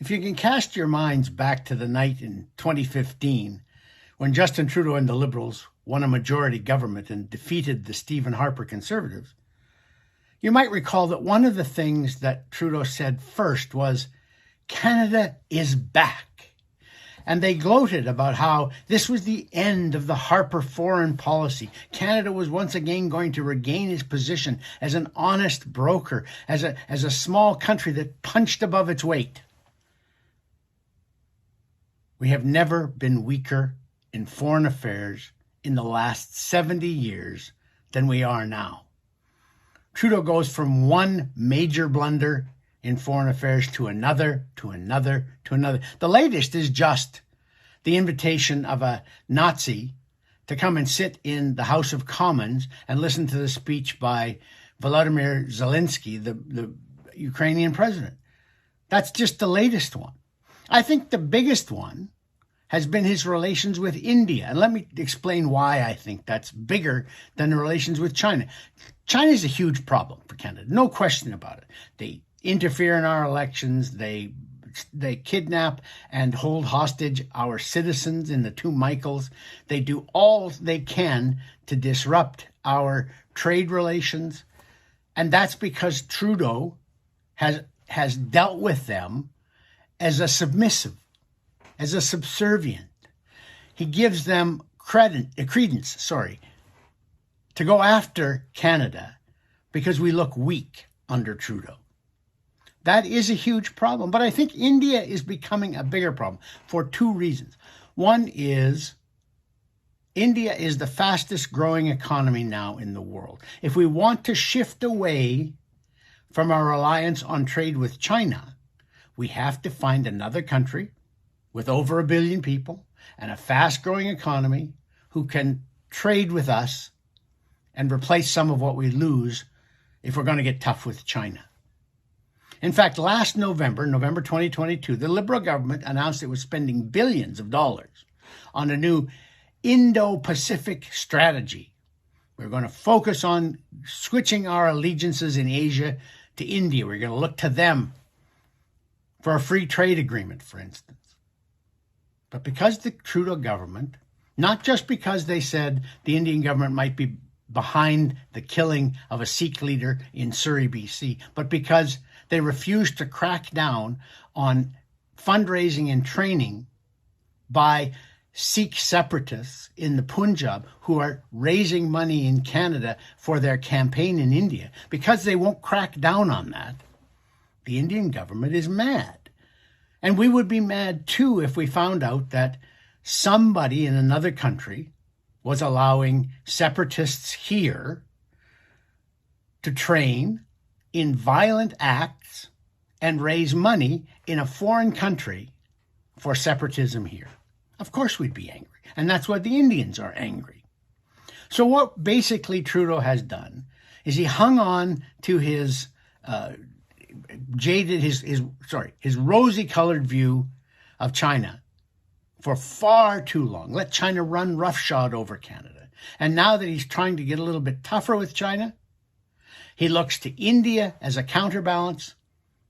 If you can cast your minds back to the night in 2015, when Justin Trudeau and the Liberals won a majority government and defeated the Stephen Harper Conservatives, you might recall that one of the things that Trudeau said first was, "Canada is back." And they gloated about how this was the end of the Harper foreign policy. Canada was once again going to regain its position as an honest broker, as a small country that punched above its weight. We have never been weaker in foreign affairs in the last 70 years than we are now. Trudeau goes from one major blunder in foreign affairs to another, to another, to another. The latest is just the invitation of a Nazi to come and sit in the House of Commons and listen to the speech by Volodymyr Zelensky, the Ukrainian president. That's just the latest one. I think the biggest one has been his relations with India. And let me explain why I think that's bigger than the relations with China. China is a huge problem for Canada, no question about it. They interfere in our elections. They kidnap and hold hostage our citizens in the two Michaels. They do all they can to disrupt our trade relations. And that's because Trudeau has dealt with them as a submissive, as a subservient. He gives them credence to go after Canada because we look weak under Trudeau. That is a huge problem. But I think India is becoming a bigger problem for two reasons. One is India is the fastest growing economy now in the world. If we want to shift away from our reliance on trade with China, we have to find another country with over 1 billion people and a fast-growing economy who can trade with us and replace some of what we lose if we're going to get tough with China. In fact, last November 2022, the Liberal government announced it was spending billions of dollars on a new Indo-Pacific strategy. We're going to focus on switching our allegiances in Asia to India. We're going to look to them for a free trade agreement, for instance. But because the Trudeau government, not just because they said the Indian government might be behind the killing of a Sikh leader in Surrey, BC, but because they refused to crack down on fundraising and training by Sikh separatists in the Punjab who are raising money in Canada for their campaign in India. Because they won't crack down on that, the Indian government is mad. And we would be mad too if we found out that somebody in another country was allowing separatists here to train in violent acts and raise money in a foreign country for separatism here. Of course we'd be angry. And that's why the Indians are angry. So what basically Trudeau has done is he hung on to his his rosy-colored view of China for far too long. Let China run roughshod over Canada. And now that he's trying to get a little bit tougher with China, he looks to India as a counterbalance,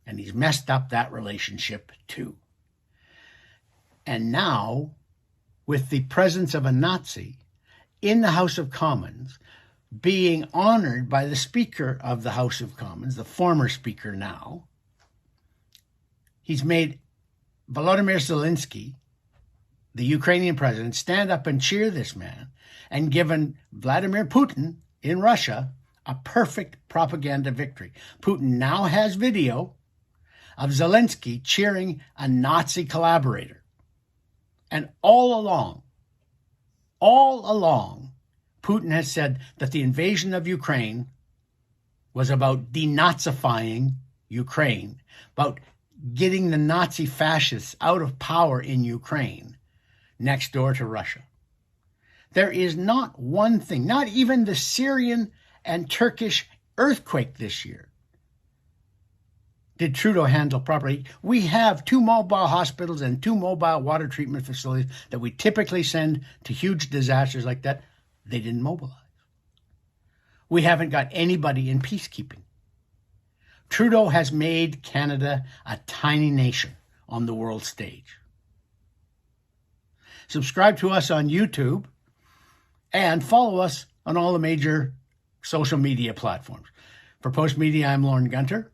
and he's messed up that relationship too. And now, with the presence of a Nazi in the House of Commons, being honored by the Speaker of the House of Commons, the former Speaker now, he's made Volodymyr Zelensky, the Ukrainian president, stand up and cheer this man, and given Vladimir Putin in Russia a perfect propaganda victory. Putin now has video of Zelensky cheering a Nazi collaborator. And all along, Putin has said that the invasion of Ukraine was about denazifying Ukraine, about getting the Nazi fascists out of power in Ukraine, next door to Russia. There is not one thing, not even the Syrian and Turkish earthquake this year, did Trudeau handle properly. We have 2 mobile hospitals and 2 mobile water treatment facilities that we typically send to huge disasters like that. They didn't mobilize. We haven't got anybody in peacekeeping. Trudeau has made Canada a tiny nation, on the world stage. Subscribe to us on YouTube and follow us on all the major social media platforms. For Post Media, I'm Lorne Gunter.